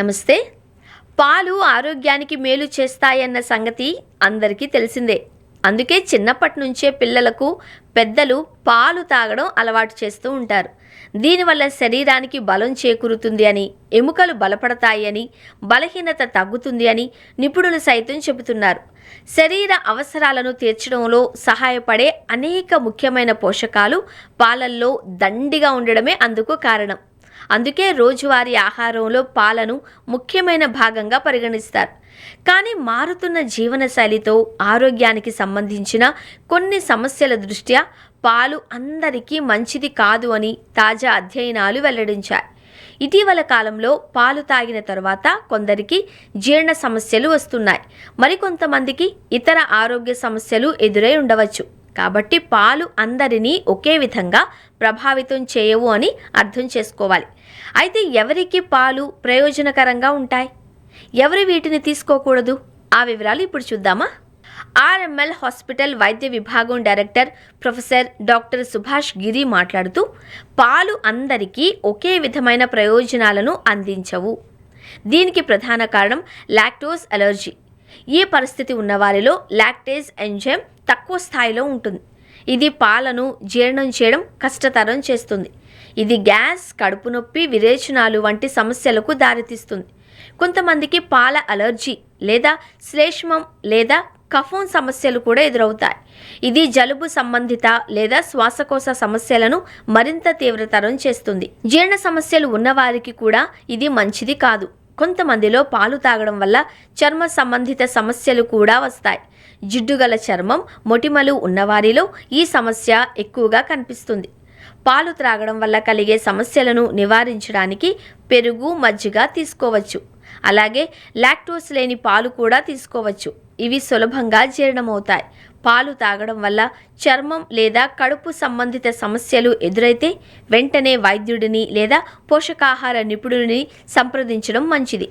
నమస్తే. పాలు ఆరోగ్యానికి మేలు చేస్తాయన్న సంగతి అందరికీ తెలిసిందే. అందుకే చిన్నప్పటి నుంచే పిల్లలకు పెద్దలు పాలు తాగడం అలవాటు చేస్తూ ఉంటారు. దీనివల్ల శరీరానికి బలం చేకూరుతుంది అని, ఎముకలు బలపడతాయి అని, బలహీనత తగ్గుతుంది అని నిపుణులు సైతం చెబుతున్నారు. శరీర అవసరాలను తీర్చడంలో సహాయపడే అనేక ముఖ్యమైన పోషకాలు పాలల్లో దండిగా ఉండడమే అందుకు కారణం. అందుకే రోజువారీ ఆహారంలో పాలను ముఖ్యమైన భాగంగా పరిగణిస్తారు. కానీ మారుతున్న జీవనశైలితో ఆరోగ్యానికి సంబంధించిన కొన్ని సమస్యల దృష్ట్యా పాలు అందరికీ మంచిది కాదు అని తాజా అధ్యయనాలు వెల్లడించాయి. ఇటీవల కాలంలో పాలు తాగిన తర్వాత కొందరికి జీర్ణ సమస్యలు వస్తున్నాయి. మరికొంతమందికి ఇతర ఆరోగ్య సమస్యలు ఎదురై ఉండవచ్చు. కాబట్టి పాలు అందరినీ ఒకే విధంగా ప్రభావితం చేయవు అని అర్థం చేసుకోవాలి. అయితే ఎవరికి పాలు ప్రయోజనకరంగా ఉంటాయి, ఎవరు వీటిని తీసుకోకూడదు, ఆ వివరాలు ఇప్పుడు చూద్దామా? ఆర్ఎంఎల్ హాస్పిటల్ వైద్య విభాగం డైరెక్టర్ ప్రొఫెసర్ డాక్టర్ సుభాష్ గిరి మాట్లాడుతూ, పాలు అందరికీ ఒకే విధమైన ప్రయోజనాలను అందించవు. దీనికి ప్రధాన కారణం లాక్టోస్ అలర్జీ. ఈ పరిస్థితి ఉన్నవారిలో లాక్టేజ్ ఎంజైమ్ తక్కువ స్థాయిలో ఉంటుంది. ఇది పాలను జీర్ణం చేయడం కష్టతరం చేస్తుంది. ఇది గ్యాస్, కడుపు నొప్పి, విరేచనాలు వంటి సమస్యలకు దారితీస్తుంది. కొంతమందికి పాల అలర్జీ లేదా శ్లేష్మం లేదా కఫం సమస్యలు కూడా ఎదురవుతాయి. ఇది జలుబు సంబంధిత లేదా శ్వాసకోశ సమస్యలను మరింత తీవ్రతరం చేస్తుంది. జీర్ణ సమస్యలు ఉన్నవారికి కూడా ఇది మంచిది కాదు. కొంతమందిలో పాలు తాగడం వల్ల చర్మ సంబంధిత సమస్యలు కూడా వస్తాయి. జిడ్డుగల చర్మం, మొటిమలు ఉన్నవారిలో ఈ సమస్య ఎక్కువగా కనిపిస్తుంది. పాలు త్రాగడం వల్ల కలిగే సమస్యలను నివారించడానికి పెరుగు, మజ్జిగ తీసుకోవచ్చు. అలాగే లాక్టోస్ లేని పాలు కూడా తీసుకోవచ్చు. ఇవి సులభంగా జీర్ణమవుతాయి. పాలు తాగడం వల్ల చర్మం లేదా కడుపు సంబంధిత సమస్యలు ఎదురైతే వెంటనే వైద్యుడిని లేదా పోషకాహార నిపుణుడిని సంప్రదించడం మంచిది.